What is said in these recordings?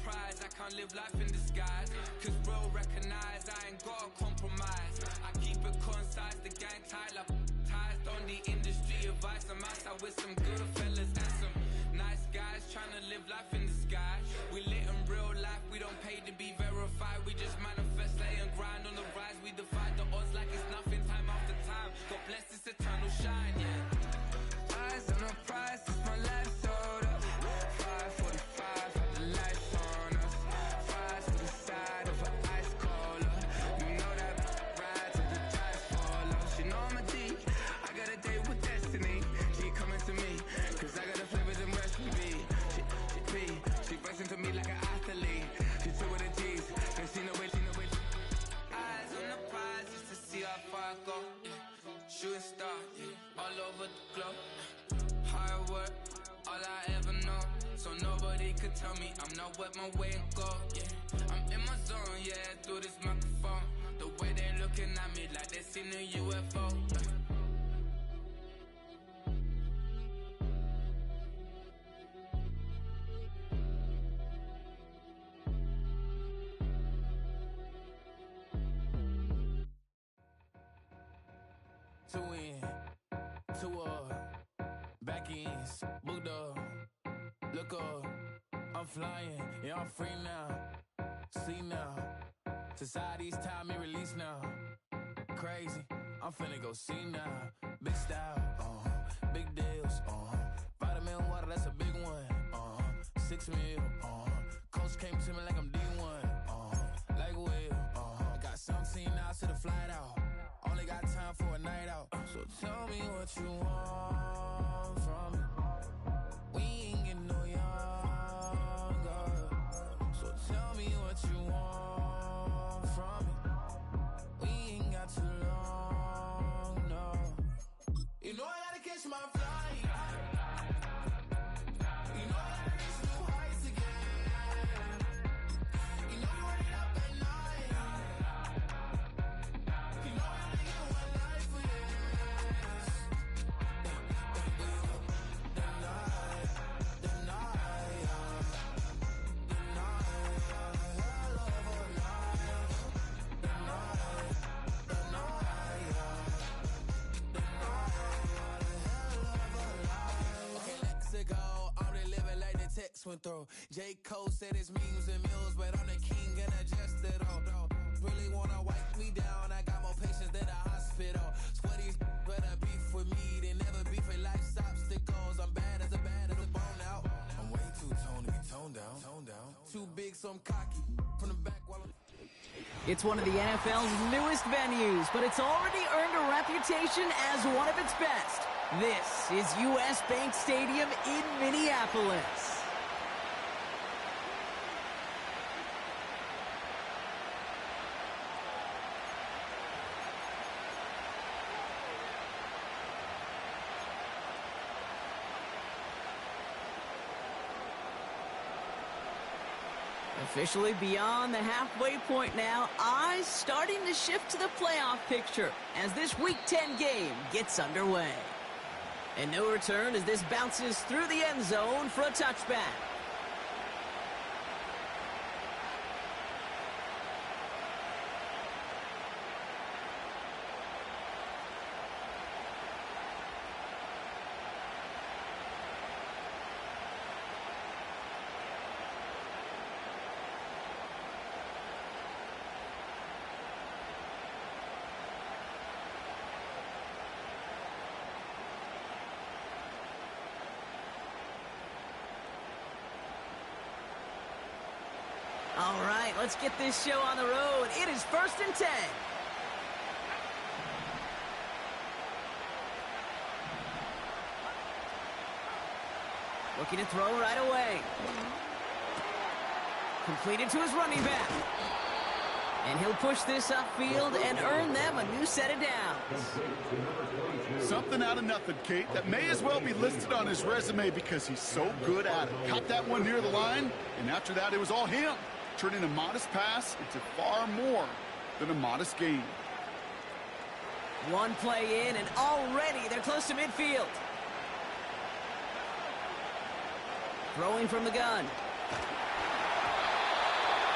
prize, I can't live life in disguise. Cause real recognize I ain't gotta compromise. I keep it concise, the gang tied up ties. On the industry advice, I'm outside with some good fellas and some nice guys trying to live life in disguise. We lit in real life, we don't pay to be verified. We just manifest, lay and grind on the rise. We defy the odds like it's nothing, time after time. God bless this eternal shine, yeah. Eyes on the prize, it's my life sold up. 5:45, had the lights on us. Fries to the side of an ice cola. You know that ride till the tires fall off. She know I'm a D, I got a date with destiny. She coming to me, cause I got the flavors and recipe. She bustin' to me like an athlete. She took with the G's, and she know it. Eyes on the prize just to see how far I go. Shooting star, all over the globe. Hard work, all I ever know. So nobody could tell me I'm not wet my way and go. Yeah, I'm in my zone, yeah, through this microphone. The way they looking at me like they seen a UFO. Two in, two up, back ends, booked up, look up, I'm flying, yeah, I'm free now, see now, society's time me release now, crazy, I'm finna go see now, big style, big deals, vitamin water, that's a big one, 6 mil, coach came to me like I'm D1, like Will, I got 17 hours to the flight out. Only got time for a night out. So tell me what you want from me. We ain't getting no younger. So tell me what you want from me. We ain't got too long, no. You know I gotta catch my flight. You know I gotta reach new heights again. You know you running up at night. You know I only get one life for this. Okay, let's go. I'm really living like the text went through. J. Cole said it's memes and mills, but I'm the king and adjusted all. Really wanna wipe me down. I got more patience than a hospital. Sweaties better beef with me. They never beef with life's obstacles. I'm bad as a bone out. I'm way too toned to be toned down. Too big, so I'm cocky. From the back while I'm... It's one of the NFL's newest venues, but it's already earned a reputation as one of its best. This is US Bank Stadium in Minneapolis. Officially beyond the halfway point now, eyes starting to shift to the playoff picture as this Week 10 game gets underway. And no return as this bounces through the end zone for a touchback. All right, let's get this show on the road. It is 1st and 10. Looking to throw right away. Completed to his running back. And he'll push this upfield and earn them a new set of downs. Something out of nothing, Kate. That may as well be listed on his resume because he's so good at it. Caught that one near the line, and after that, it was all him. Turning a modest pass into far more than a modest gain. One play in, and already they're close to midfield. Throwing from the gun.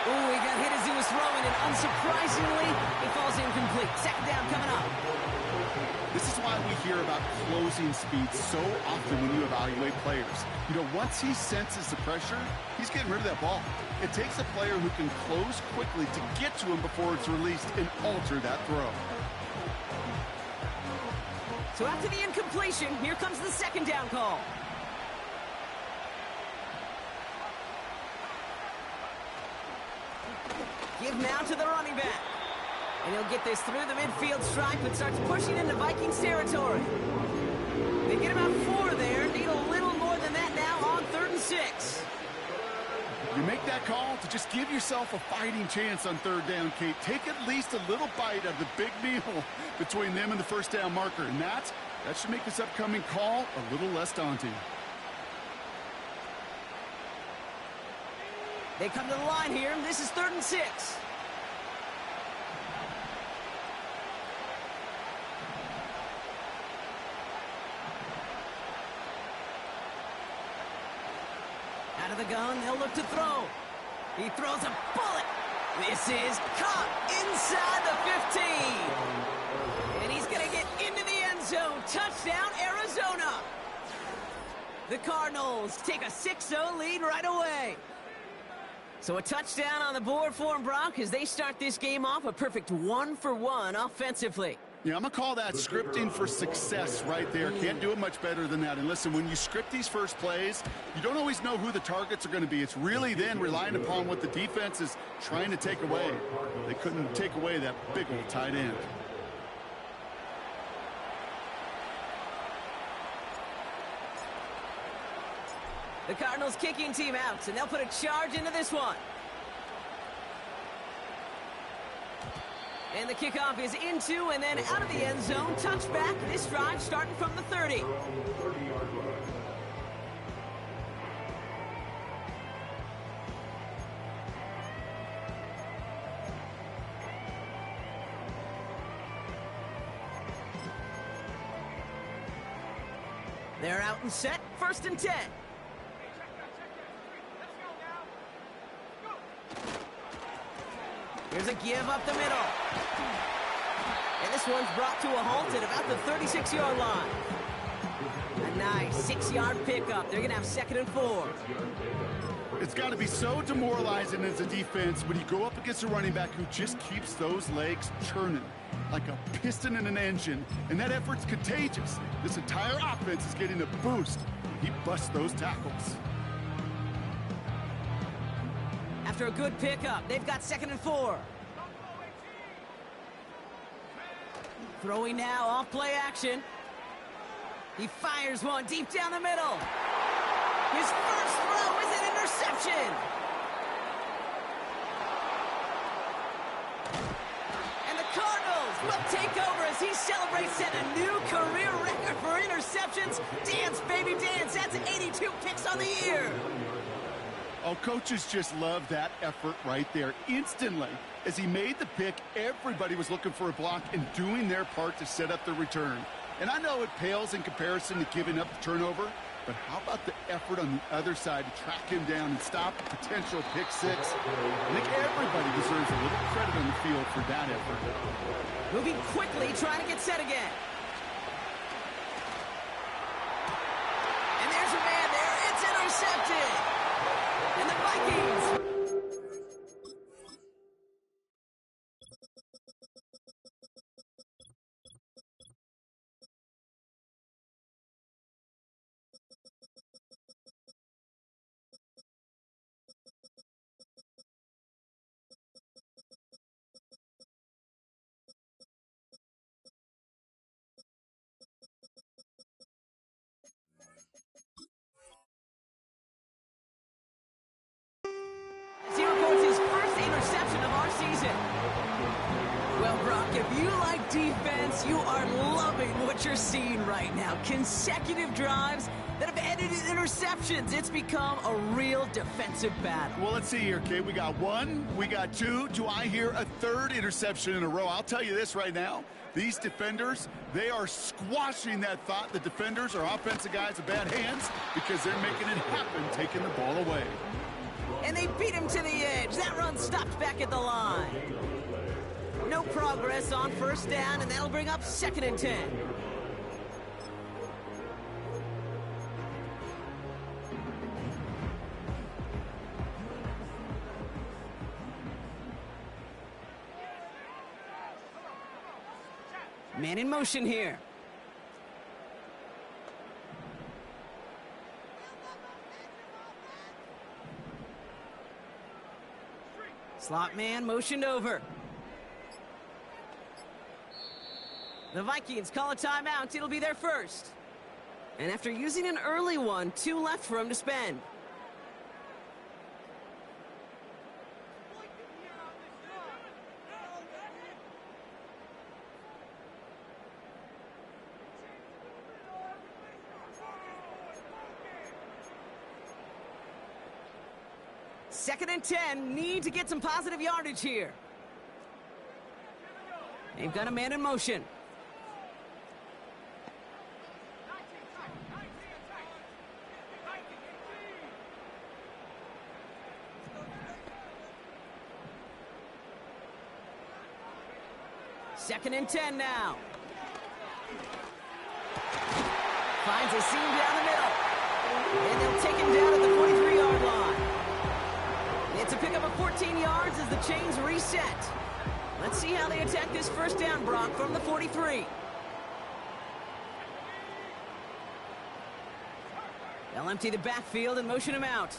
Ooh, he got hit as he was throwing, and unsurprisingly, he falls incomplete. Second down coming up. This is why we hear about closing speed so often when you evaluate players. You know, once he senses the pressure, he's getting rid of that ball. It takes a player who can close quickly to get to him before it's released and alter that throw. So after the incompletion, here comes the second down call. Give now to the running back. And he'll get this through the midfield stripe and starts pushing into Vikings territory. They get about 4 there. Need a little more than that now on 3rd and 6. You make that call to just give yourself a fighting chance on 3rd down, Kate. Take at least a little bite of the big meal between them and the first down marker. And that should make this upcoming call a little less daunting. They come to the line here. This is 3rd and 6. Out of the gun, they'll look to throw. He throws a bullet. This is caught inside the 15. And he's going to get into the end zone. Touchdown, Arizona. The Cardinals take a 6-0 lead right away. So a touchdown on the board for them, Brock, as they start this game off a perfect 1-for-1 offensively. Yeah, I'm going to call that scripting for success right there. Can't do it much better than that. And listen, when you script these first plays, you don't always know who the targets are going to be. It's really then relying upon what the defense is trying to take away. They couldn't take away that big old tight end. The Cardinals kicking team out, and they'll put a charge into this one. And the kickoff is into and then out of the end zone. Touchback. This drive starting from the 30. They're out and set. 1st and 10. Here's a give up the middle. And this one's brought to a halt at about the 36-yard line. A nice 6-yard pickup. They're going to have 2nd and 4. It's got to be so demoralizing as a defense when you go up against a running back who just keeps those legs churning like a piston in an engine, and that effort's contagious. This entire offense is getting a boost. He busts those tackles. After a good pickup, they've got 2nd and 4. Throwing now off play action. He fires one deep down the middle. His first throw is an interception. And the Cardinals will take over as he celebrates setting a new career record for interceptions. Dance, baby, dance. That's 82 picks on the year. Oh, coaches just love that effort right there. Instantly, as he made the pick, everybody was looking for a block and doing their part to set up the return. And I know it pales in comparison to giving up the turnover, but how about the effort on the other side to track him down and stop a potential pick six? I think everybody deserves a little credit on the field for that effort. Moving quickly, trying to get set again. And there's a man there. It's intercepted. And the Vikings. He records his first interception of our season. Well, Brock, if you like defense, you are loving what you're seeing right now. Consecutive drives that have ended in interceptions. It's become a real defensive battle. Well, let's see here, Kate. We got one, we got two. Do I hear a third interception in a row? I'll tell you this right now. These defenders, they are squashing that thought. The defenders are offensive guys with bad hands because they're making it happen, taking the ball away. And they beat him to the edge. That run stopped back at the line. No progress on first down, and that'll bring up 2nd and 10. Man in motion here. Slot man motioned over. The Vikings call a timeout. It'll be their first. And after using an early one, 2 left for him to spend. Second and 10, need to get some positive yardage here. They've got a man in motion. Second and 10 now. Finds a seam down the middle. And they'll take him down at the 43-yard line. It's a pickup of 14 yards as the chains reset. Let's see how they attack this first down, Brock, from the 43. They'll empty the backfield and motion him out.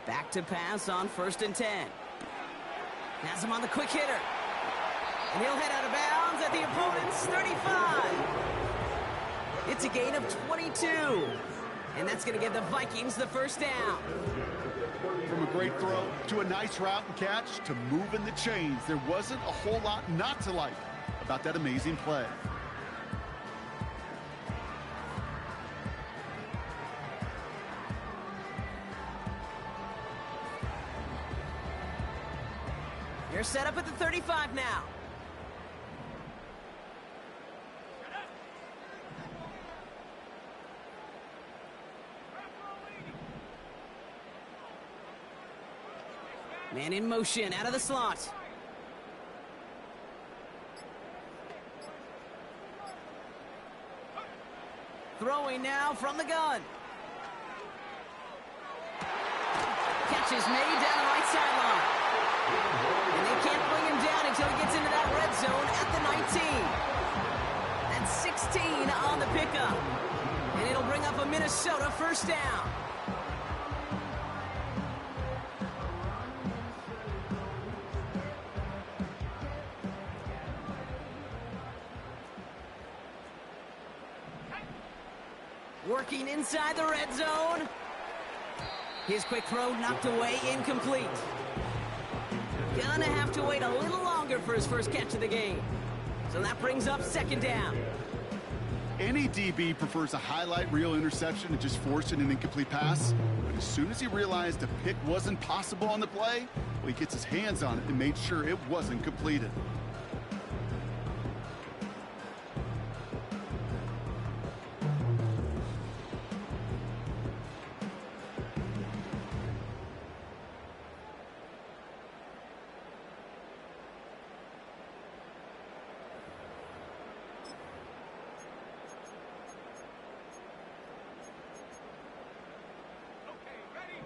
Back to pass on 1st and 10. Has him on the quick hitter. And he'll head out of bounds at the opponent's 35. It's a gain of 22. And that's going to give the Vikings the first down. From a great throw to a nice route and catch to moving the chains, there wasn't a whole lot not to like about that amazing play. They're set up at the 35 now. Man in motion, out of the slot. Throwing now from the gun. Catch is made down the right sideline. And they can't bring him down until he gets into that red zone at the 19. That's 16 on the pickup. And it'll bring up a Minnesota first down. Working inside the red zone. His quick throw knocked away, incomplete. Gonna have to wait a little longer for his first catch of the game. So that brings up 2nd down. Any DB prefers a highlight reel interception to just forcing an incomplete pass. But as soon as he realized a pick wasn't possible on the play, well, he gets his hands on it and made sure it wasn't completed.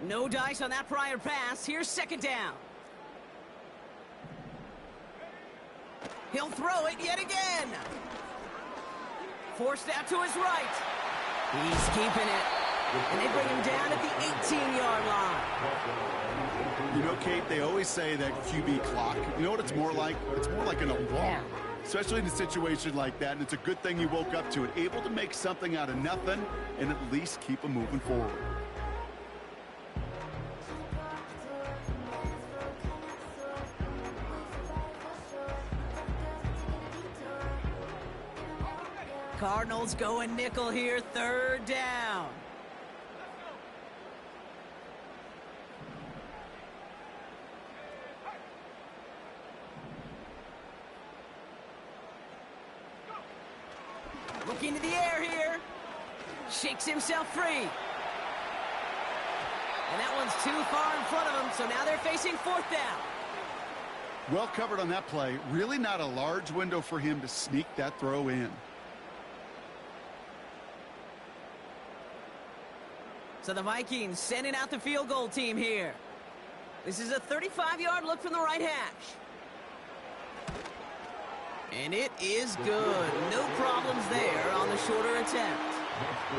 No dice on that prior pass. Here's 2nd down. He'll throw it yet again. Forced out to his right. He's keeping it. And they bring him down at the 18-yard line. You know, Kate, they always say that QB clock. You know what it's more like? It's more like an alarm. Especially in a situation like that, and it's a good thing you woke up to it. Able to make something out of nothing and at least keep them moving forward. Cardinals going nickel here, 3rd down. Looking to the air here. Shakes himself free. And that one's too far in front of them, so now they're facing fourth down. Well covered on that play. Really not a large window for him to sneak that throw in. So the Vikings sending out the field goal team here. This is a 35-yard look from the right hash. And it is good. No problems there on the shorter attempt.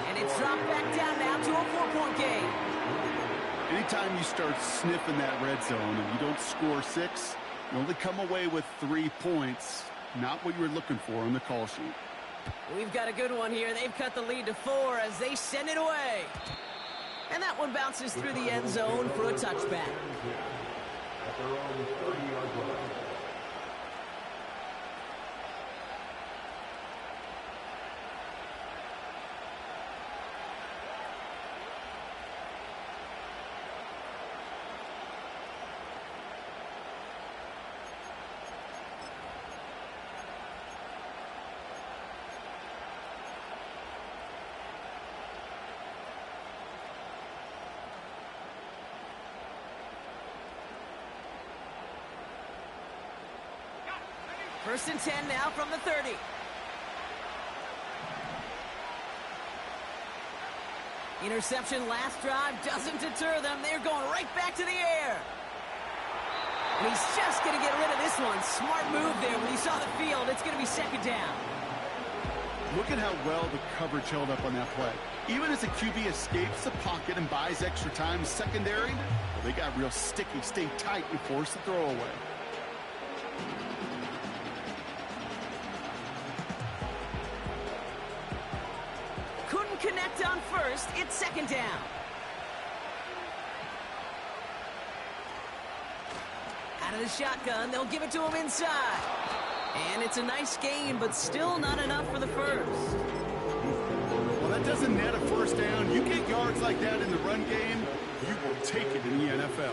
And it's dropped back down now to a 4-point game. Anytime you start sniffing that red zone and you don't score 6, you only come away with 3 points. Not what you were looking for on the call sheet. We've got a good one here. They've cut the lead to 4 as they send it away. And that one bounces through the end zone for a touchback. At their own 30-yard line. First and 10 now from the 30. Interception last drive doesn't deter them. They're going right back to the air. And he's just going to get rid of this one. Smart move there when he saw the field. It's going to be second down. Look at how well the coverage held up on that play. Even as the QB escapes the pocket and buys extra time secondary, well, they got real sticky, stayed tight, and forced the throw away. Connect on first, it's second down. Out of the shotgun, they'll give it to him inside. And it's a nice gain, but still not enough for the first. Well, that doesn't net a first down. You get yards like that in the run game, you will take it in the NFL.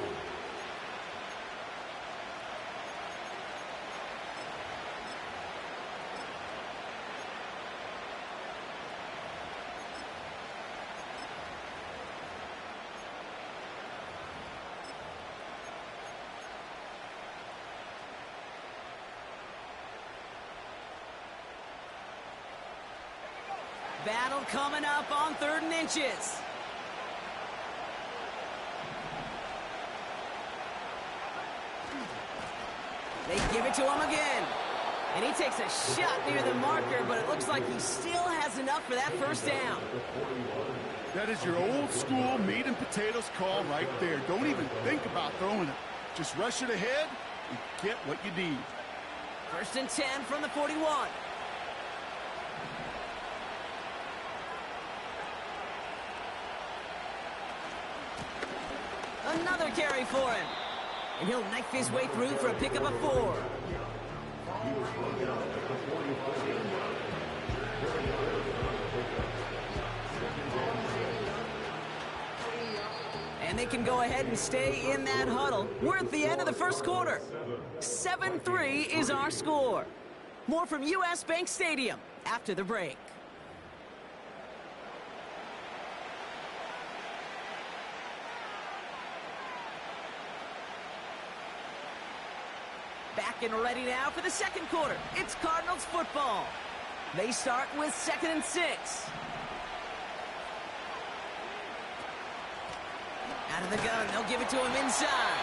Battle coming up on 3rd and inches. They give it to him again. And he takes a shot near the marker, but it looks like he still has enough for that first down. That is your old school meat and potatoes call right there. Don't even think about throwing it. Just rush it ahead and get what you need. First and 10 from the 41. Another carry for him. And he'll knife his way through for a pickup of 4. And they can go ahead and stay in that huddle. We're at the end of the first quarter. 7-3 is our score. More from U.S. Bank Stadium after the break. Back and ready now for the second quarter. It's Cardinals football. They start with 2nd and 6. Out of the gun, they'll give it to him inside.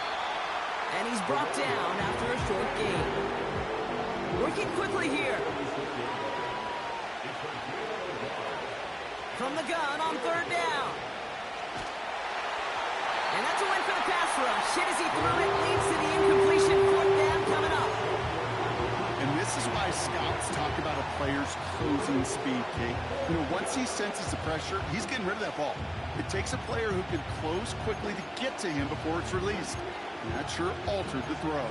And he's brought down after a short gain. Working quickly here. From the gun on 3rd down. And that's a win for the pass rush. Hit as he threw it, leads to the incompletion. 4th down coming up. And this is why scouts talk about a player's closing speed, Kate. You know, once he senses the pressure, he's getting rid of that ball. It takes a player who can close quickly to get to him before it's released. And that sure altered the throw.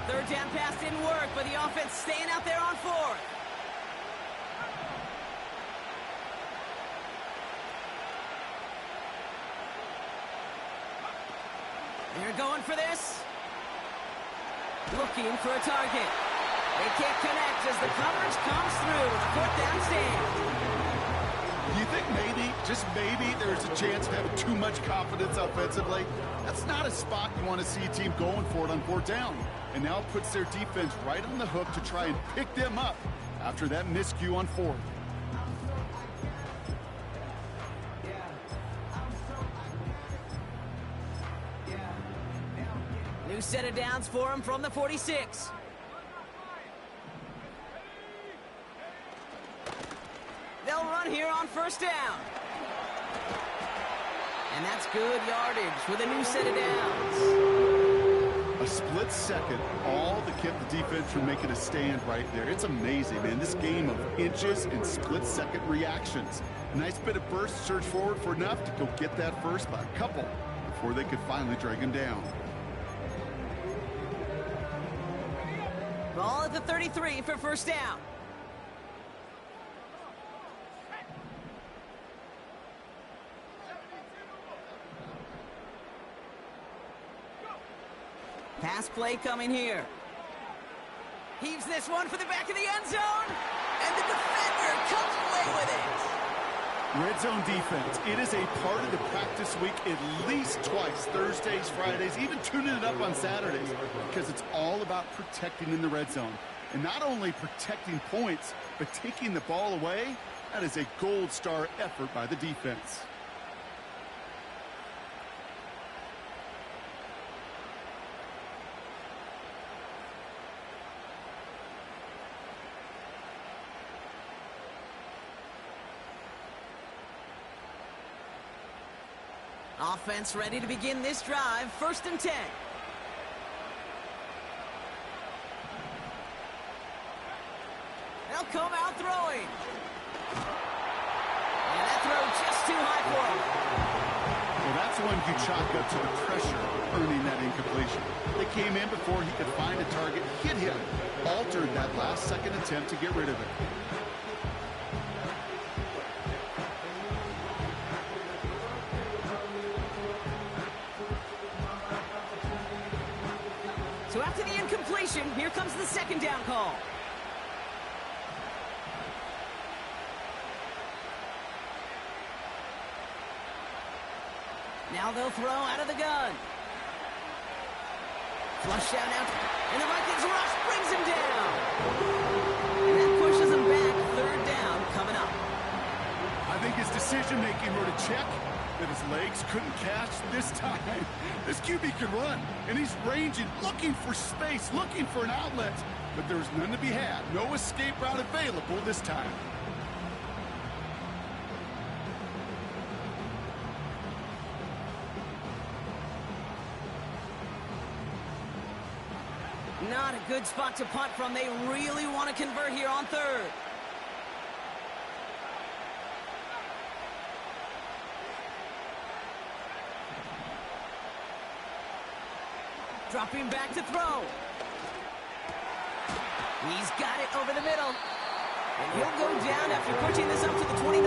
Third down pass didn't work, but the offense staying out there on 4th. They're going for this. Looking for a target. They can't connect as the coverage comes through. The 4th down stand. You think maybe, just maybe, there's a chance of having too much confidence offensively? That's not a spot you want to see a team going for it on 4th down. And now it puts their defense right on the hook to try and pick them up after that miscue on 4th. New set of downs for him from the 46. They'll run here on 1st down. And that's good yardage with a new set of downs. A split second, all that kept the defense from making a stand right there. It's amazing, man. This game of inches and split-second reactions. A nice bit of burst, surge forward for enough to go get that first by a couple before they could finally drag him down. Ball at the 33 for 1st down. Pass play coming here. Heaves this one for the back of the end zone. And the defender comes away with it. Red zone defense. It is a part of the practice week at least twice. Thursdays, Fridays, even tuning it up on Saturdays. Because it's all about protecting in the red zone. And not only protecting points, but taking the ball away. That is a gold star effort by the defense. Offense ready to begin this drive. 1st and 10. They'll come out throwing. And that throw just too high for him. Well, that's one you chalk up to the pressure earning that incompletion. They came in before he could find a target, hit him, altered that last-second attempt to get rid of it. So after the incompletion, here comes the 2nd down call. Now they'll throw out of the gun. Flush down now, and the Vikings rush brings him down. And that pushes him back. 3rd down coming up. I think his decision-making wrote a check that his legs couldn't catch this time. This QB can run, and he's ranging, looking for space, looking for an outlet. But there's none to be had. No escape route available this time. Not a good spot to punt from. They really want to convert here on 3rd. Dropping back to throw. He's got it over the middle. And he'll go down after pushing this up to the 29.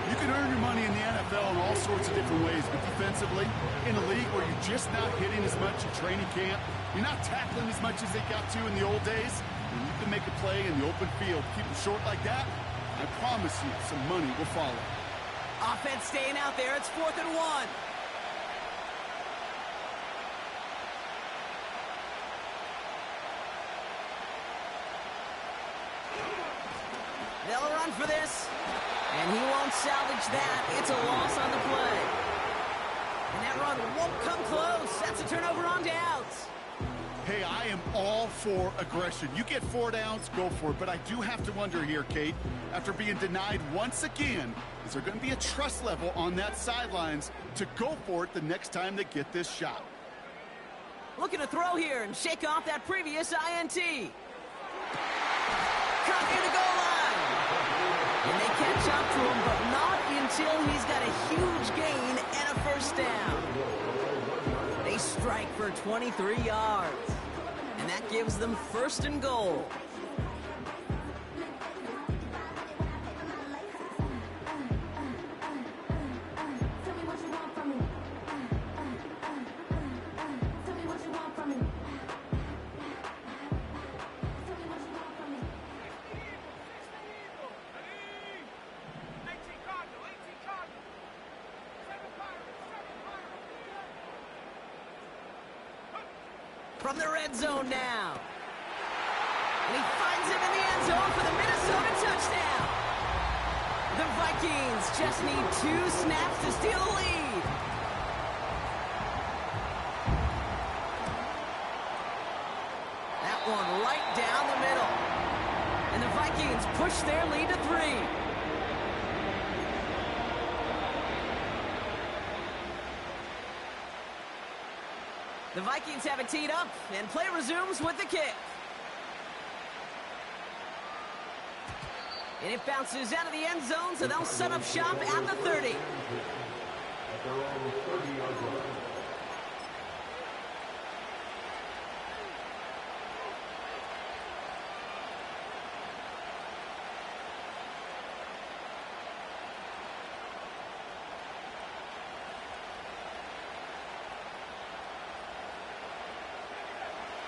You can earn your money in the NFL in all sorts of different ways, but defensively, in a league where you're just not hitting as much in training camp, you're not tackling as much as they got to in the old days, and you can make a play in the open field. Keep it short like that, I promise you some money will follow. Offense staying out there. It's 4th and 1. They'll run for this, and he won't salvage that. It's a loss on the play. And that run won't come close. That's a turnover on downs. Hey, I am all for aggression. You get 4 downs, go for it. But I do have to wonder here, Kate, after being denied once again, is there going to be a trust level on that sidelines to go for it the next time they get this shot? Looking to throw here and shake off that previous INT. Caught near the goal line. And they catch up to him, but not until he's got a huge gain and a 1st down. They strike for 23 yards. And that gives them 1st and goal. From the red zone now. And he finds him in the end zone for the Minnesota touchdown. The Vikings just need 2 snaps to steal the lead. That one right down the middle. And the Vikings push their lead to 3. The Vikings have it teed up, and play resumes with the kick. And it bounces out of the end zone, so they'll set up shop at the 30. At their own 30-yard line.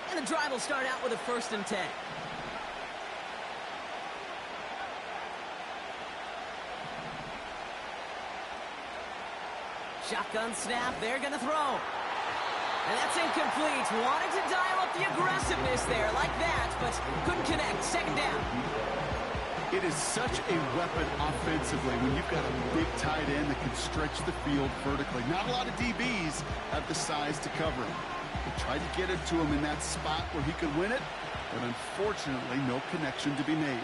And the drive will start out with a 1st and 10. Shotgun snap, they're going to throw. And that's incomplete. Wanted to dial up the aggressiveness there like that, but couldn't connect. 2nd down. It is such a weapon offensively when you've got a big tight end that can stretch the field vertically. Not a lot of DBs have the size to cover him. They tried to get it to him in that spot where he could win it, but unfortunately no connection to be made.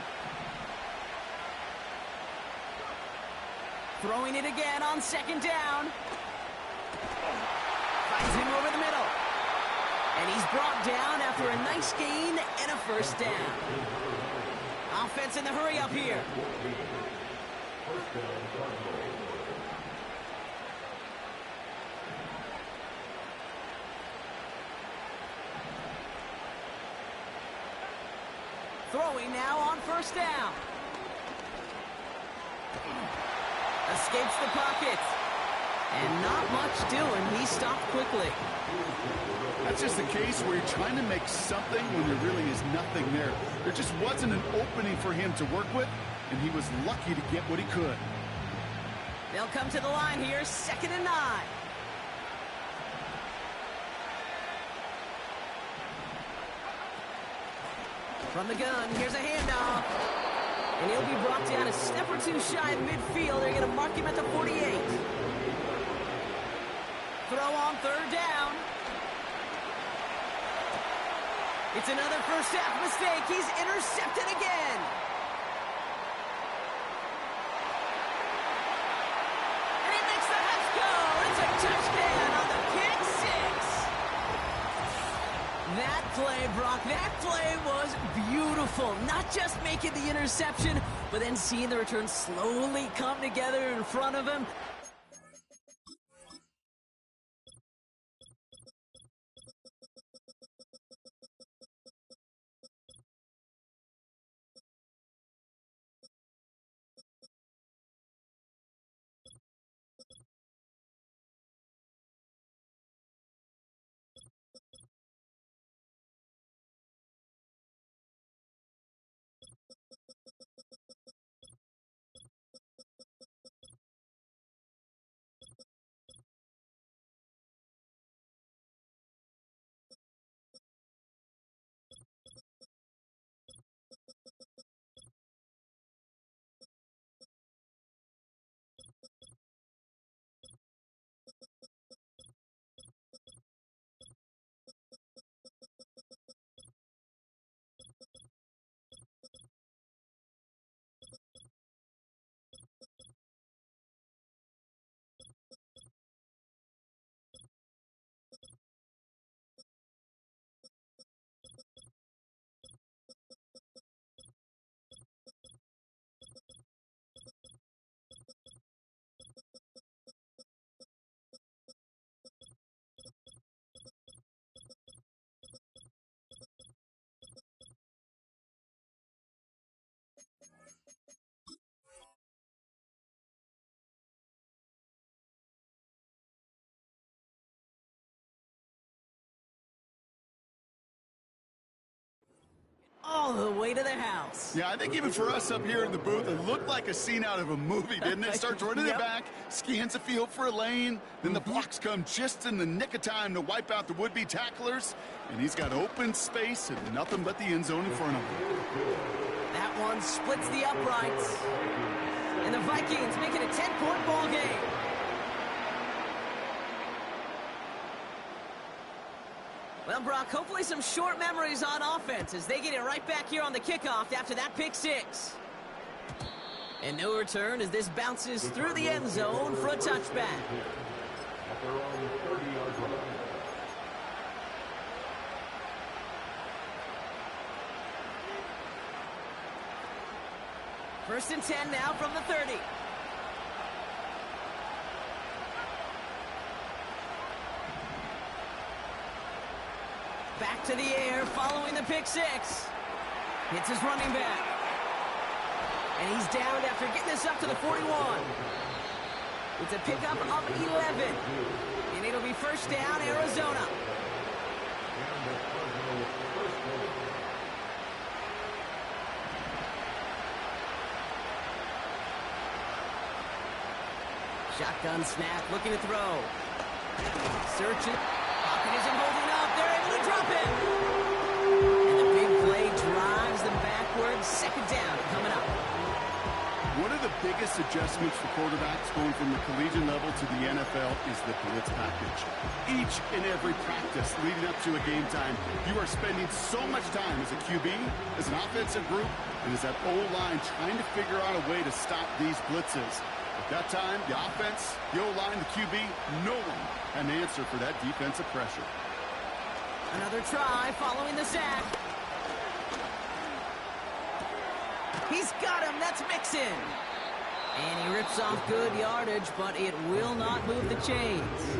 Throwing it again on 2nd down. Finds him over the middle. And he's brought down after a nice gain and a 1st down. Offense in the hurry up here. Throwing now on 1st down. Escapes the pocket. And not much doing. He stopped quickly. That's just a case where you're trying to make something when there really is nothing there. There just wasn't an opening for him to work with, and he was lucky to get what he could. They'll come to the line here, 2nd and 9. From the gun, here's a handoff. And he'll be brought down a step or 2 shy of midfield. They're going to mark him at the 48. Throw on 3rd down. It's another first half mistake. He's intercepted again. And he makes the Huts go. It's a touchdown on the kick 6. That play, Brock, that play was beautiful. Not just making the interception, but then seeing the return slowly come together in front of him. all the way to the house. Yeah, I think even for us up here in the booth, it looked like a scene out of a movie, didn't it? Starts running it back, scans the field for a lane, then the blocks come just in the nick of time to wipe out the would-be tacklers, and he's got open space and nothing but the end zone in front of him. That one splits the uprights. And the Vikings make it a 10-point ball game. Well, Brock, hopefully some short memories on offense as they get it right back here on the kickoff after that pick six. And no return as this bounces through the end zone for a touchback. At their own 30-yard line. First and 10 now from the 30. Back to the air following the pick six. Hits his running back. And he's down after getting this up to the 41. It's a pickup of 11. And it'll be first down, Arizona. Shotgun snap, looking to throw. Searching. Pocket isn't holding up. They're able to drop it. And the big play drives them backwards. Second down coming up. One of the biggest adjustments for quarterbacks going from the collegiate level to the NFL is the blitz package. Each and every practice leading up to a game time, you are spending so much time as a QB, as an offensive group, and as that O-line trying to figure out a way to stop these blitzes. At that time, the offense, the O-line, the QB, no one had an answer for that defensive pressure. Another try following the sack. He's got him. That's Mixon. And he rips off good yardage, but it will not move the chains.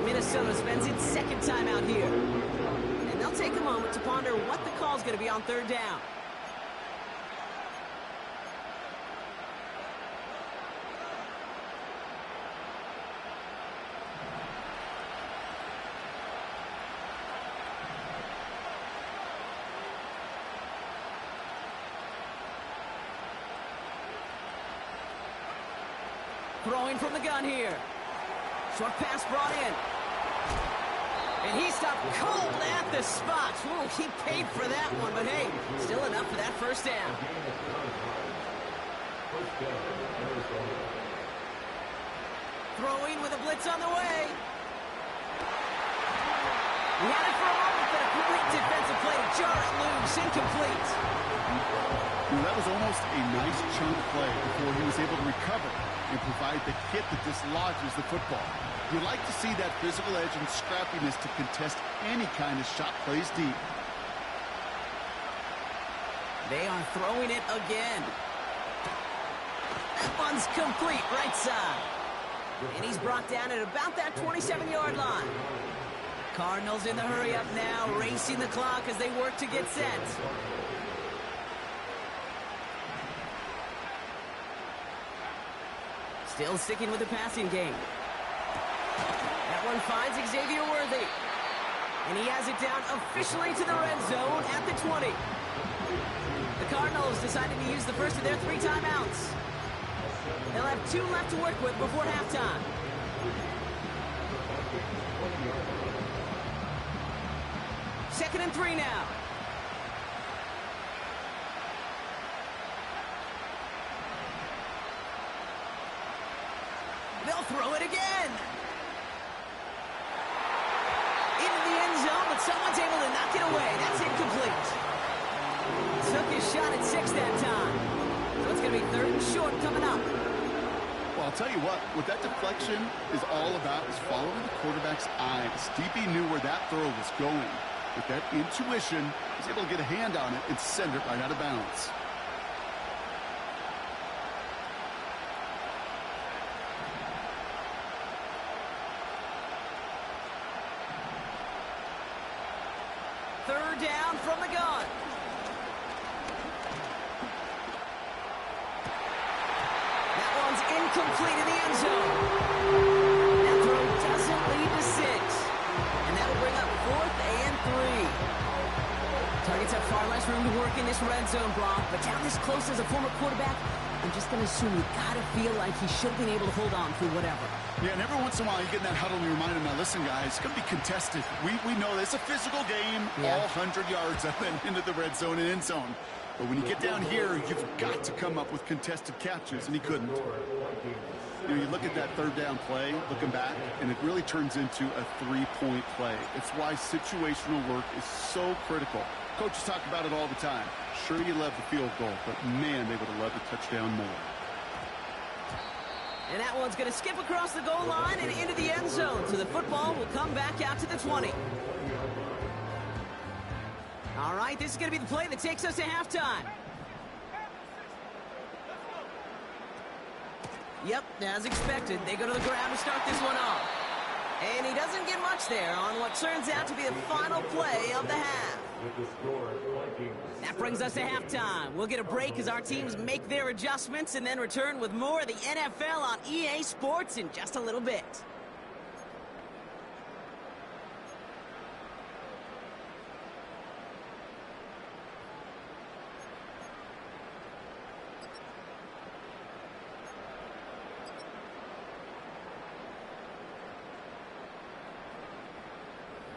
Minnesota spends its second time out here. And they'll take a moment to ponder what the call's going to be on third down. Throwing from the gun here. Short pass brought in. And he stopped cold at the spot. Ooh, he paid for that one, but hey, still enough for that first down. Throwing with a blitz on the way. We had it for a moment, but a great defensive play to jar it loose. Incomplete. That was almost a nice chunk play before he was able to recover and provide the hit that dislodges the football. You like to see that physical edge and scrappiness to contest any kind of shot plays deep. They are throwing it again. That one's complete, right side. And he's brought down at about that 27-yard line. Cardinals in the hurry up now, racing the clock as they work to get set. Still sticking with the passing game. That one finds Xavier Worthy. And he has it down officially to the red zone at the 20. The Cardinals decided to use the first of their 3 timeouts. They'll have 2 left to work with before halftime. Second and 3 now. They'll throw it again. Into the end zone, but someone's able to knock it away. That's incomplete. Took his shot at 6 that time. So it's going to be 3rd and short coming up. Well, I'll tell you what that deflection is all about is following the quarterback's eyes. DB knew where that throw was going. With that intuition, he's able to get a hand on it and send it right out of bounds. Third down from the gun. That one's incomplete in the end zone. That throw doesn't lead to 6. And that'll bring up 4th and 3. Targets Defense have far less room to work in this red zone, Brock. But down this close as a former quarterback, I'm just going to assume you got to feel like he should have been able to hold on through whatever. Yeah, and every once in a while you get in that huddle and you remind him, now listen, guys, it's going to be contested. We know this. It's a physical game, all 100 yards up and into the red zone and end zone. But when you get down here, you've got to come up with contested catches, and he couldn't. You know, you look at that third down play, looking back, and it really turns into a three-point play. It's why situational work is so critical. Coaches talk about it all the time. Sure, you love the field goal, but man, they would have loved a touchdown more. And that one's going to skip across the goal line and into the end zone. So the football will come back out to the 20. All right, this is going to be the play that takes us to halftime. Yep, as expected, they go to the ground to start this one off. And he doesn't get much there on what turns out to be the final play of the half. That brings us to halftime. We'll get a break as our teams make their adjustments and then return with more of the NFL on EA Sports in just a little bit.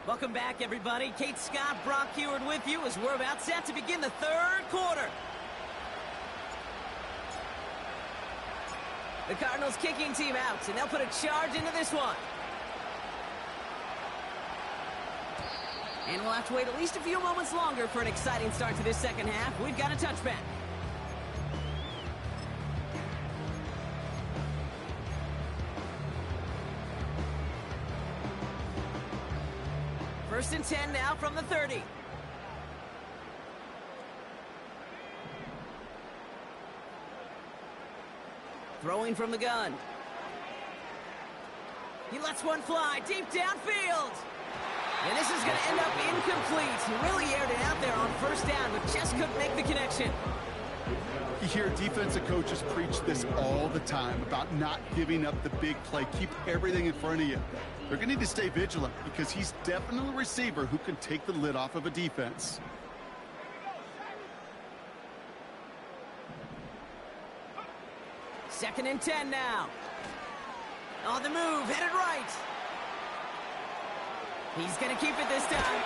Welcome back, everybody. Kate Scott, Brock Huard with you as we're about set to begin the third quarter. The Cardinals kicking team out, and they'll put a charge into this one. And we'll have to wait at least a few moments longer for an exciting start to this second half. We've got a touchback. First and 10 now from the 30. Throwing from the gun. He lets one fly deep downfield. And this is going to end up incomplete. He really aired it out there on first down, but just couldn't make the connection. You hear defensive coaches preach this all the time about not giving up the big play. Keep everything in front of you. They're going to need to stay vigilant because he's definitely a receiver who can take the lid off of a defense. Second and 10 now. On the move, headed right. He's going to keep it this time.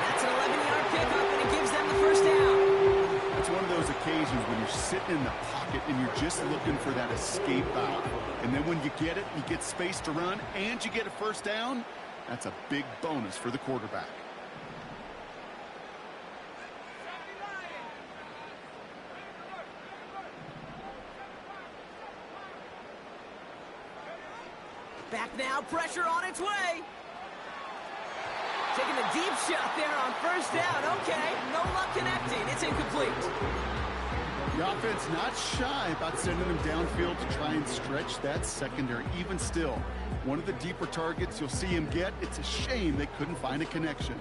That's an 11-yard pickup, and it gives them the first down. It's one of those occasions when you're sitting in the pocket and you're just looking for that escape out. And then when you get it, you get space to run, and you get a first down. That's a big bonus for the quarterback. Back now, pressure on its way. Taking a deep shot there on first down. Okay, no luck connecting. It's incomplete. The offense not shy about sending him downfield to try and stretch that secondary. Even still, one of the deeper targets you'll see him get. It's a shame they couldn't find a connection.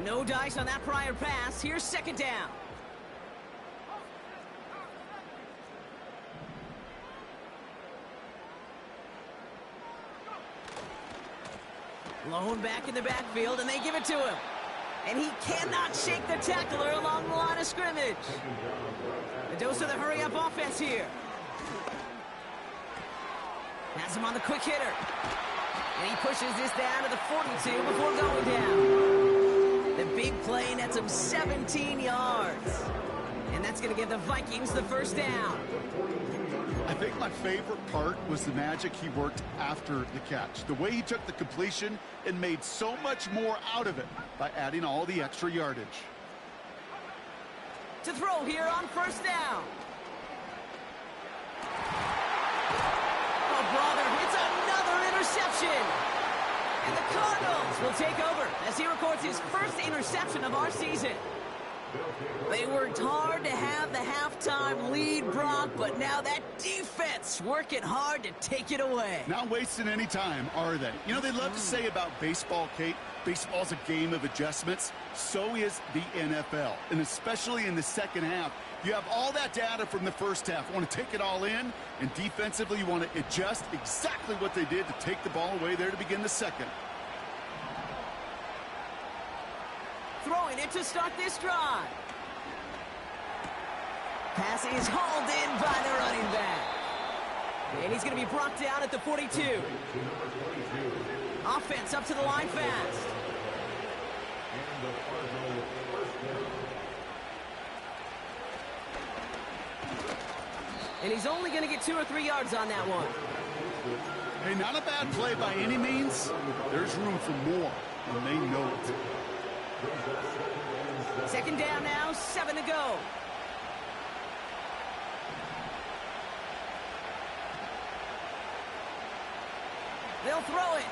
No dice on that prior pass. Here's second down. Lone back in the backfield, and they give it to him. And he cannot shake the tackler along the line of scrimmage. The dose of the hurry-up offense here. Has him on the quick hitter. And he pushes this down to the 42 before going down. The big play nets him 17 yards. And that's going to give the Vikings the first down. I think my favorite part was the magic he worked after the catch. The way he took the completion and made so much more out of it by adding all the extra yardage. To throw here on first down. Oh, brother, it's another interception. And the Cardinals will take over as he records his first interception of our season. They worked hard to have the halftime lead, Brock, but now that defense working hard to take it away. Not wasting any time, are they? You know, they love to say about baseball, Kate, Baseball's a game of adjustments. So is the NFL. And especially in the second half, you have all that data from the first half. You want to take it all in, and defensively you want to adjust exactly what they did to take the ball away there to begin the second. Throwing it to start this drive. Pass is hauled in by the running back. And he's going to be brought down at the 42. Offense up to the line fast. And he's only going to get 2 or 3 yards on that one. Hey, not a bad play by any means. There's room for more, and they know it. Second down now, 7 to go. They'll throw it.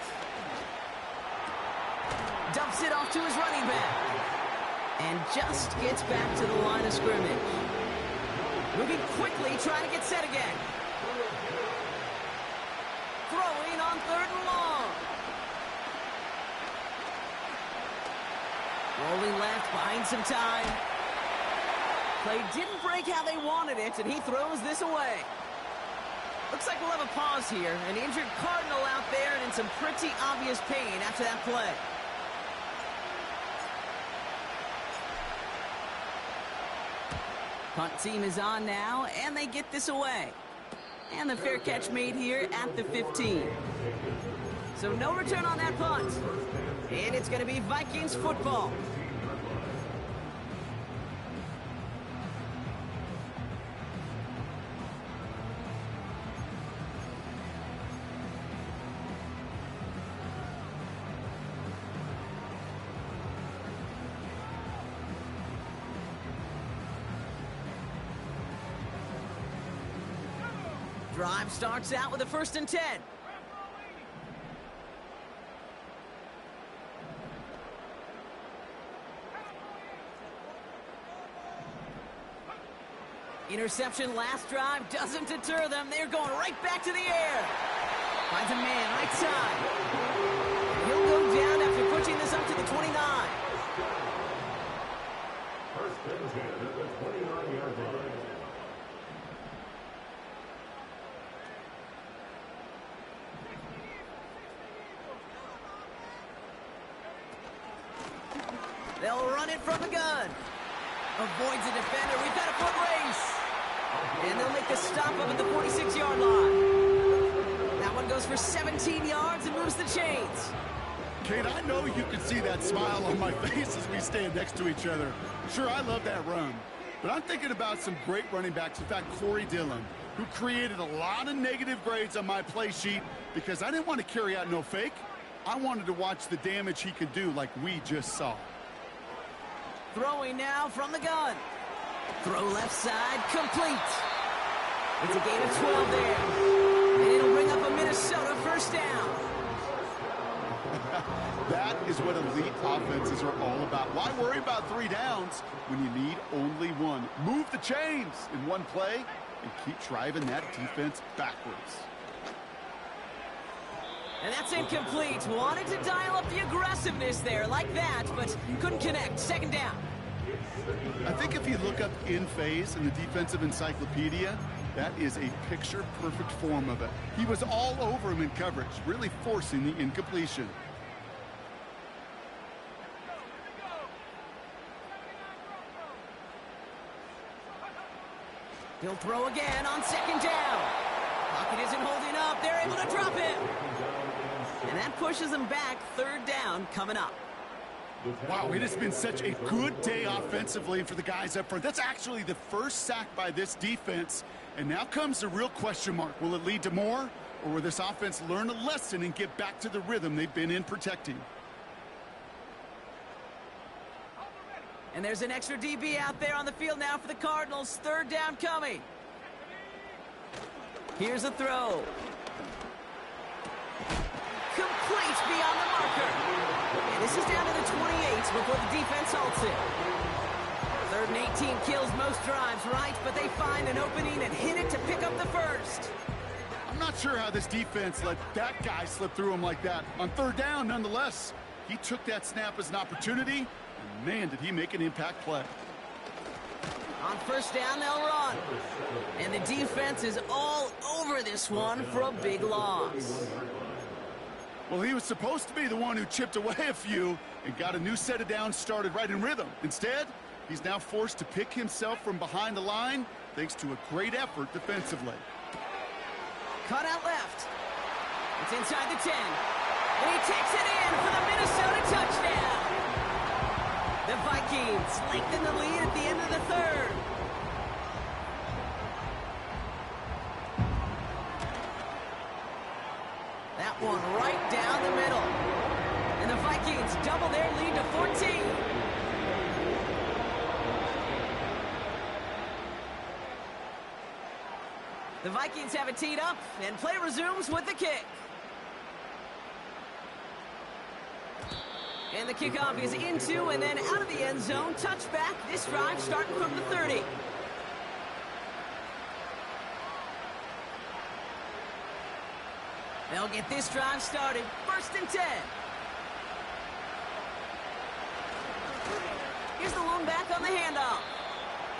Dumps it off to his running back. And just gets back to the line of scrimmage. Moving quickly, trying to get set again. Throwing on 3rd and long. Rolling left, buying some time. Play didn't break how they wanted it, and he throws this away. Looks like we'll have a pause here. An injured Cardinal out there and in some pretty obvious pain after that play. Punt team is on now, and they get this away. And the fair catch made here at the 15. So no return on that punt. And it's going to be Vikings football. Drive starts out with a 1st and 10. Interception last drive doesn't deter them. They're going right back to the air. Finds a man right side. He'll go down after pushing this up to the 29. First and 10 at the 29-yard line. They'll run it from the gun. Avoids a defender. We've got a foot race. And they'll make the stop up at the 46-yard line. That one goes for 17 yards and moves the chains. Kate, I know you can see that smile on my face as we stand next to each other. Sure, I love that run. But I'm thinking about some great running backs. In fact, Corey Dillon, who created a lot of negative grades on my play sheet because I didn't want to carry out no fake. I wanted to watch the damage he could do like we just saw. Throwing now from the gun. Throw left side, complete. It's a gain of 12 there. And it'll bring up a Minnesota first down. That is what elite offenses are all about. Why worry about 3 downs when you need only 1? Move the chains in one play and keep driving that defense backwards. And that's incomplete. Wanted to dial up the aggressiveness there like that, but couldn't connect. Second down. I think if you look up in phase in the defensive encyclopedia, that is a picture-perfect form of it. He was all over him in coverage, really forcing the incompletion. He'll throw again on second down. Pocket isn't holding up. They're able to drop it. And that pushes them back. 3rd down coming up. Wow, it has been such a good day offensively for the guys up front. That's actually the first sack by this defense. And now comes the real question mark. Will it lead to more? Or will this offense learn a lesson and get back to the rhythm they've been in protecting? And there's an extra DB out there on the field now for the Cardinals. 3rd down coming. Here's a throw. Complete beyond the marker. And this is down to the 28 before the defense halts it. 3rd and 18 kills most drives, right? But they find an opening and hit it to pick up the first. I'm not sure how this defense let that guy slip through him like that. On 3rd down, nonetheless. He took that snap as an opportunity, and man, did he make an impact play. On first down, they'll run. And the defense is all over this one for a big loss. Well, he was supposed to be the one who chipped away a few and got a new set of downs started right in rhythm. Instead, he's now forced to pick himself from behind the line thanks to a great effort defensively. Cut out left. It's inside the 10. And he takes it in for the Minnesota touchdown. The Vikings lengthen the lead at the end of the third. That one right down the middle. And the Vikings double their lead to 14. The Vikings have it teed up, and play resumes with the kick. And the kickoff is into and then out of the end zone. Touchback, this drive starting from the 30. They'll get this drive started. 1st and 10. Here's the lone back on the handoff.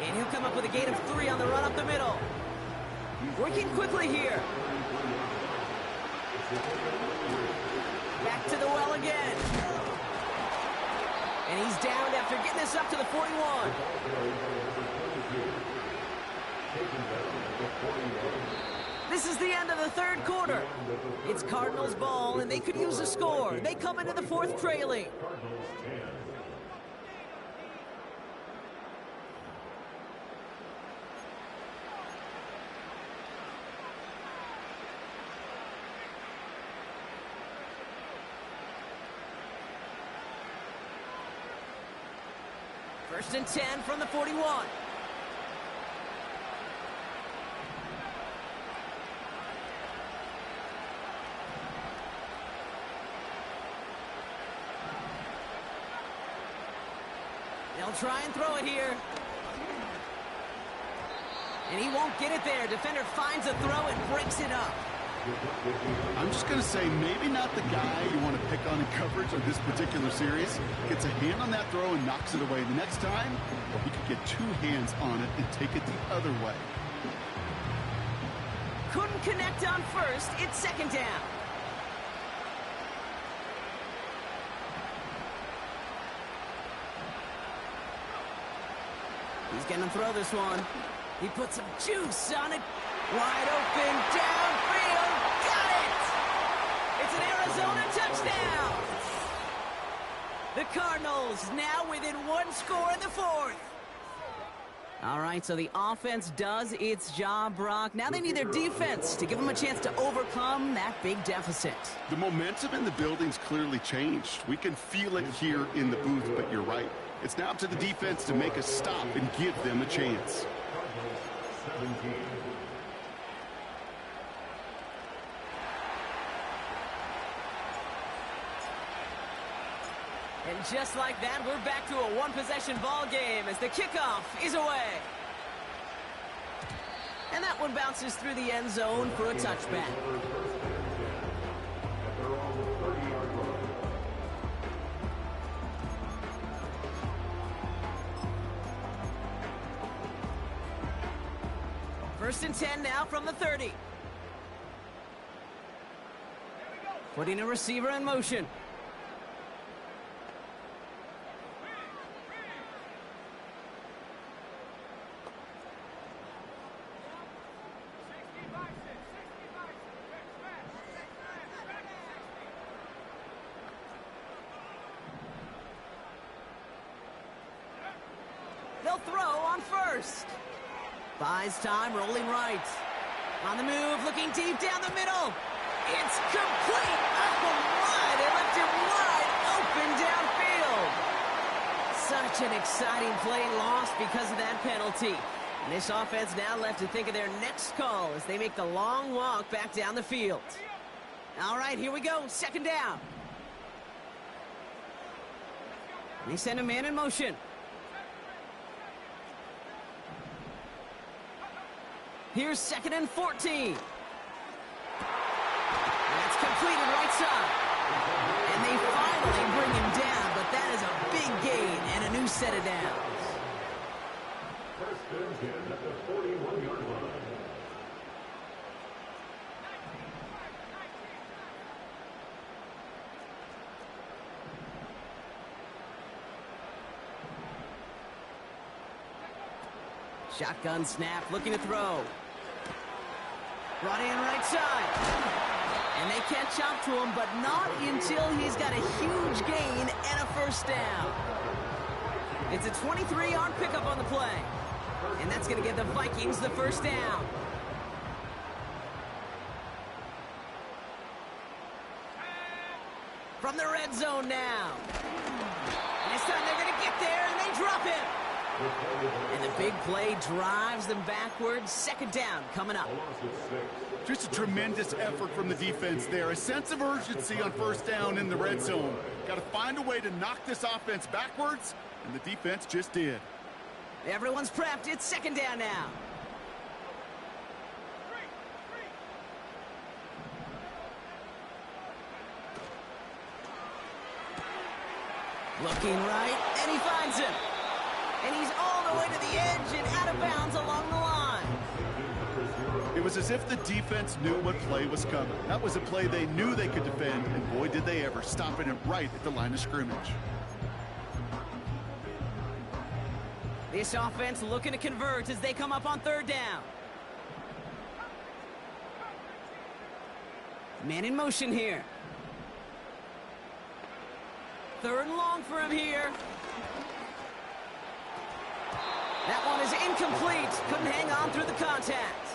And he'll come up with a gain of 3 on the run up the middle. Working quickly here. Back to the well again. And he's downed after getting this up to the 41. This is the end of the third quarter. It's Cardinals ball, and they could use a score. They come into the fourth trailing. First and 10 from the 41. They'll try and throw it here. And he won't get it there. Defender finds a throw and breaks it up. I'm just going to say maybe not the guy you want to pick on in coverage on this particular series. Gets a hand on that throw and knocks it away. The next time, well, he could get 2 hands on it and take it the other way. Couldn't connect on first. It's 2nd down. He's going to throw this one. He put some juice on it. Wide open, downfield. Got it! It's an Arizona touchdown! The Cardinals now within 1 score in the 4th. All right, so the offense does its job, Brock. Now they need their defense to give them a chance to overcome that big deficit. The momentum in the building's clearly changed. We can feel it here in the booth, but you're right. It's now up to the defense to make a stop and give them a chance. And just like that, we're back to a 1-possession ball game as the kickoff is away. And that one bounces through the end zone for a touchback. First and 10 now from the 30. Putting a receiver in motion. They'll throw on first. Buys time, rolling right. On the move, looking deep down the middle. It's complete. Oh, my. They left him wide open downfield. Such an exciting play lost because of that penalty. And this offense now left to think of their next call as they make the long walk back down the field. All right, here we go. 2nd down. They send a man in motion. Here's 2nd and 14. That's completed right side. And they finally bring him gain and a new set of downs. First and 10 at the 41-yard line. Shotgun snap, looking to throw. Brought in right side. And they catch up to him, but not until he's got a huge gain and a first down. It's a 23-yard pickup on the play. And that's going to give the Vikings the first down. From the red zone now. And this time they're going to get there, and they drop it. And the big play drives them backwards. Second down coming up. Just a tremendous effort from the defense there. A sense of urgency on first down in the red zone. Got to find a way to knock this offense backwards, and the defense just did. Everyone's prepped. It's second down now. Looking right, and he finds him. And he's all the way to the edge and out of bounds along the line. It was as if the defense knew what play was coming. That was a play they knew they could defend, and boy, did they ever, stopping it right at the line of scrimmage. This offense looking to convert as they come up on third down. Man in motion here. Third and long for him here. That one is incomplete. Couldn't hang on through the contact.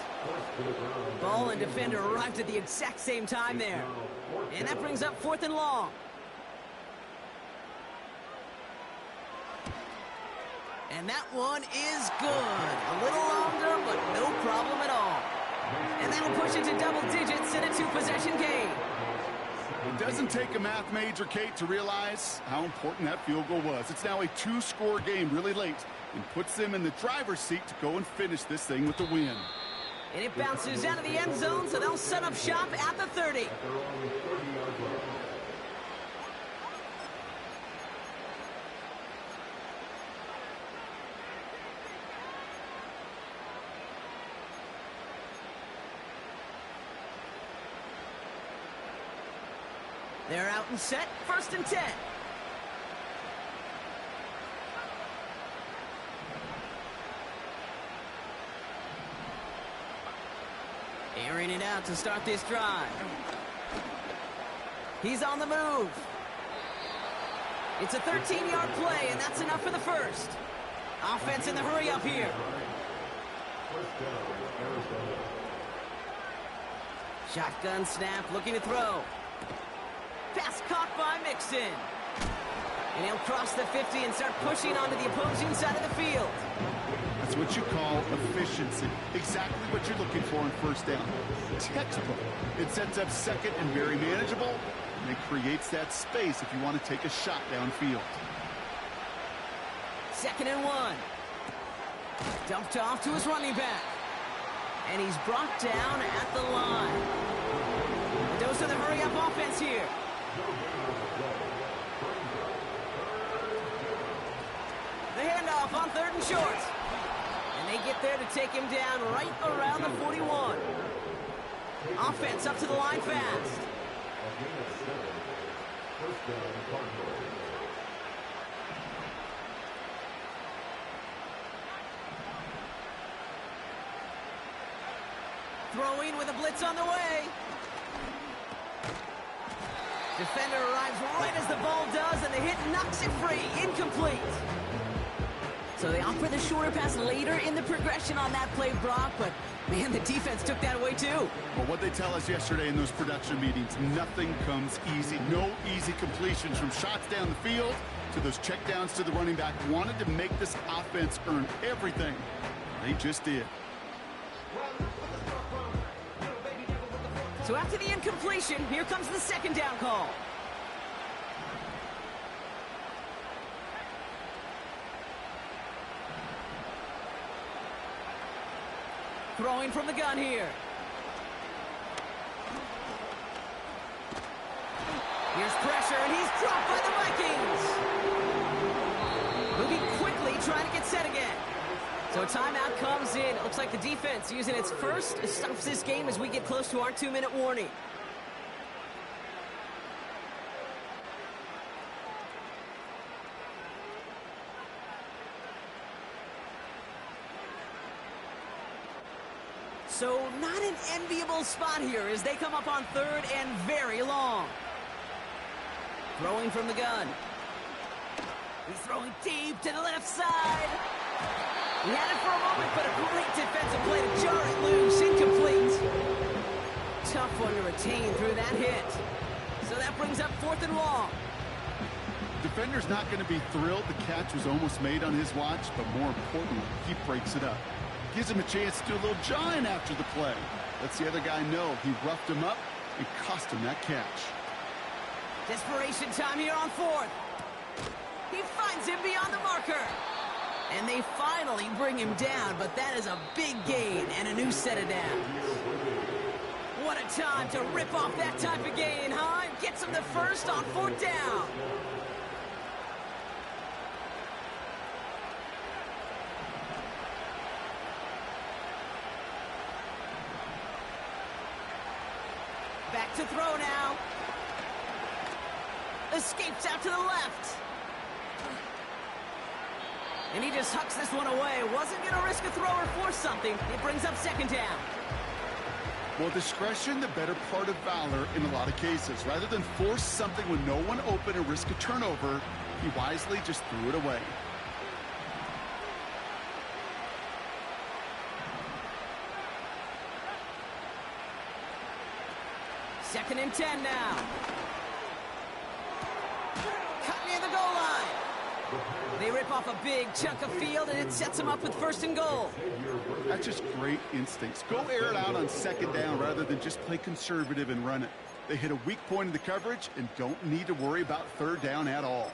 Ball and defender arrived at the exact same time there. And that brings up fourth and long. And that one is good. A little longer, but no problem at all. And that'll push it to double digits in a two-possession game. It doesn't take a math major, Kate, to realize how important that field goal was. It's now a two-score game really late and puts them in the driver's seat to go and finish this thing with the win. And it bounces out of the end zone, so they'll set up shop at the 30. They're out and set, first and 10. Airing it out to start this drive. He's on the move. It's a 13-yard play, and that's enough for the first. Offense in the hurry up here. Shotgun snap, looking to throw. Pass caught by Mixon. And he'll cross the 50 and start pushing onto the opposing side of the field. That's what you call efficiency. Exactly what you're looking for on first down. Textbook. It sets up second and very manageable, and it creates that space if you want to take a shot downfield. Second and 1. Dumped off to his running back. And he's brought down at the line. A dose of the hurry-up offense here. The handoff on third and short. And they get there to take him down right around the 41. Offense up to the line fast. Throwing with a blitz on the way. Defender arrives right as the ball does, and the hit knocks it free. Incomplete. So they opt for the shorter pass later in the progression on that play, Brock, but man, the defense took that away too. Well, what they tell us yesterday in those production meetings, nothing comes easy. No easy completions from shots down the field to those checkdowns to the running back. Wanted to make this offense earn everything. They just did. So after the incompletion, here comes the second down call. Throwing from the gun here. Here's pressure, and he's dropped by the Vikings. Moving quickly, trying to get set again. So a timeout comes in. It looks like the defense using its first stops this game as we get close to our 2-minute warning. So not an enviable spot here as they come up on third and very long. Throwing from the gun. He's throwing deep to the left side. He had it for a moment, but a great defensive play to jar it loose. Incomplete. Tough one to retain through that hit. So that brings up 4th and long. Defender's not going to be thrilled the catch was almost made on his watch, but more importantly, he breaks it up. Gives him a chance to do a little jawing after the play. Lets the other guy know he roughed him up and cost him that catch. Desperation time here on 4th. He finds him beyond the marker. And they finally bring him down, but that is a big gain and a new set of downs. What a time to rip off that type of gain, huh? Gets him the first on 4th down. Back to throw now. Escapes out to the left. And he just hucks this one away. Wasn't going to risk a throw or force something. It brings up 2nd down. Well, discretion, the better part of valor in a lot of cases. Rather than force something with no one open and risk a turnover, he wisely just threw it away. Second and 10 now. Cut near the goal line. They rip off a big chunk of field, and it sets them up with 1st and goal. That's just great instincts. Go air it out on 2nd down rather than just play conservative and run it. They hit a weak point in the coverage and don't need to worry about 3rd down at all.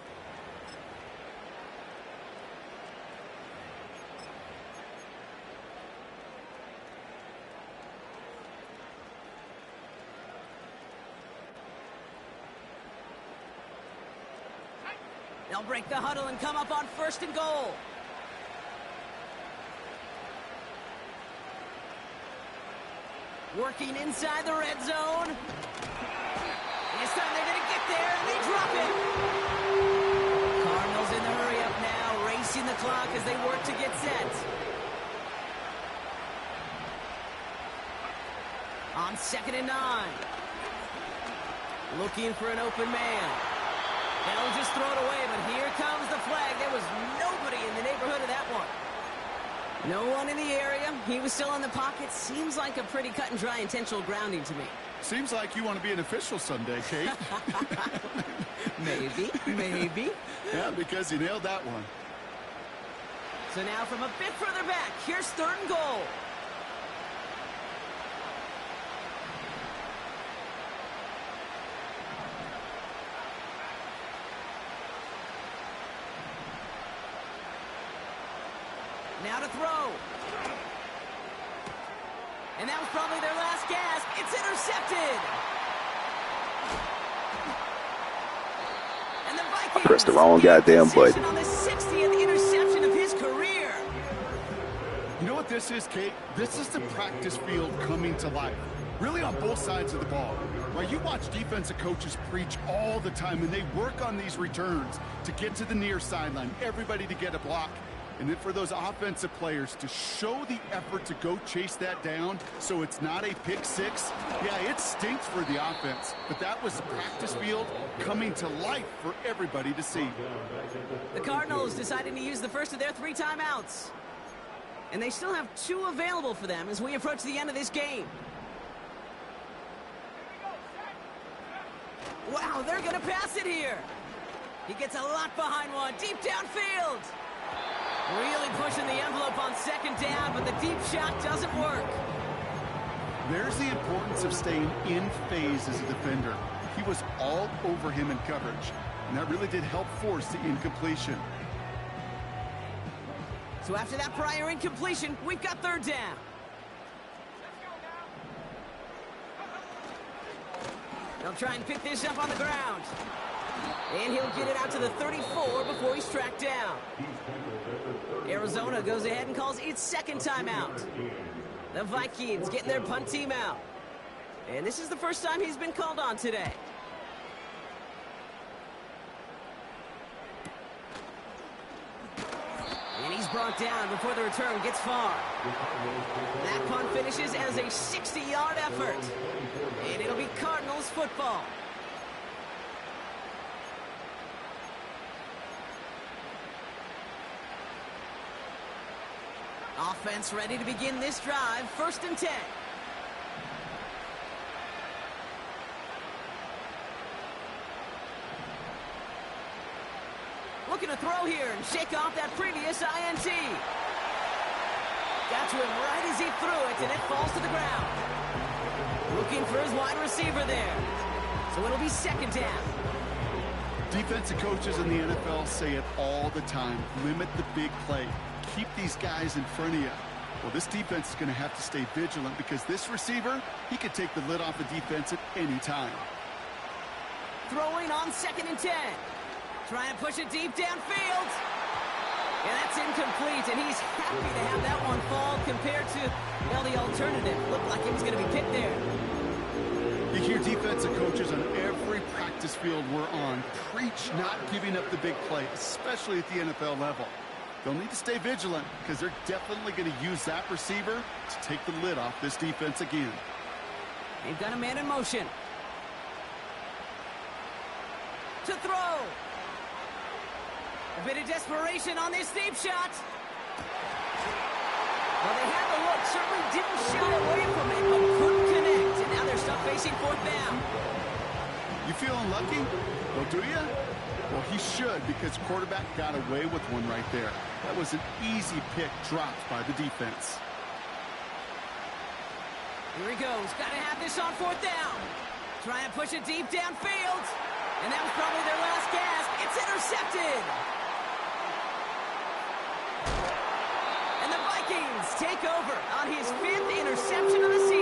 They'll break the huddle and come up on 1st and goal. Working inside the red zone. This time they're going to get there, and they drop it. Cardinals in the hurry up now, racing the clock as they work to get set. On 2nd and 9. Looking for an open man. They'll just throw it away, but here comes the flag. There was nobody in the neighborhood of that one. No one in the area. He was still in the pocket. Seems like a pretty cut and dry intentional grounding to me. Seems like you want to be an official someday, Kate. Maybe. Yeah, because you nailed that one. So now from a bit further back, here's 3rd and goal. Now to throw. And that was probably their last gasp. It's intercepted. And the Vikings I pressed the wrong goddamn button. On the 60th interception of his career. You know what this is, Kate? This is the practice field coming to life. Really on both sides of the ball. Right, you watch defensive coaches preach all the time, and they work on these returns to get to the near sideline, everybody to get a block. And then for those offensive players to show the effort to go chase that down so it's not a pick six, yeah, it stinks for the offense. But that was practice field coming to life for everybody to see. The Cardinals deciding to use the first of their 3 timeouts. And they still have 2 available for them as we approach the end of this game. Wow, they're going to pass it here. He gets a lot behind one, deep downfield. Really pushing the envelope on 2nd down, but the deep shot doesn't work. There's the importance of staying in phase as a defender. He was all over him in coverage, and that really did help force the incompletion. So after that prior incompletion, we've got 3rd down. They'll try and pick this up on the ground. And he'll get it out to the 34 before he's tracked down. Arizona goes ahead and calls its second timeout. The Vikings getting their punt team out. And this is the first time he's been called on today. And he's brought down before the return gets far. That punt finishes as a 60-yard effort. And it'll be Cardinals football. Offense ready to begin this drive. 1st and 10. Looking to throw here and shake off that previous INT. Got to him right as he threw it, and it falls to the ground. Looking for his wide receiver there. So it'll be 2nd down. Defensive coaches in the NFL say it all the time. Limit the big play. Keep these guys in front of you. Well, this defense is going to have to stay vigilant because this receiver, he could take the lid off the defense at any time. Throwing on 2nd and 10. Trying to push it deep downfield. And that's incomplete, and he's happy to have that one fall compared to, well, the alternative. Looked like it was going to be picked there. You hear defensive coaches on every practice field we're on preach not giving up the big play, especially at the NFL level. They'll need to stay vigilant because they're definitely going to use that receiver to take the lid off this defense again. They've got a man in motion. To throw. A bit of desperation on this deep shot. Well, they had the look. Certainly didn't shy away from it, but couldn't connect. And now they're stuck facing 4th down. You feeling lucky? Well, do you? Well, he should because quarterback got away with one right there. That was an easy pick dropped by the defense. Here he goes. Got to have this on 4th down. Trying to push it deep downfield. And that was probably their last gasp. It's intercepted. And the Vikings take over on his 5th interception of the season.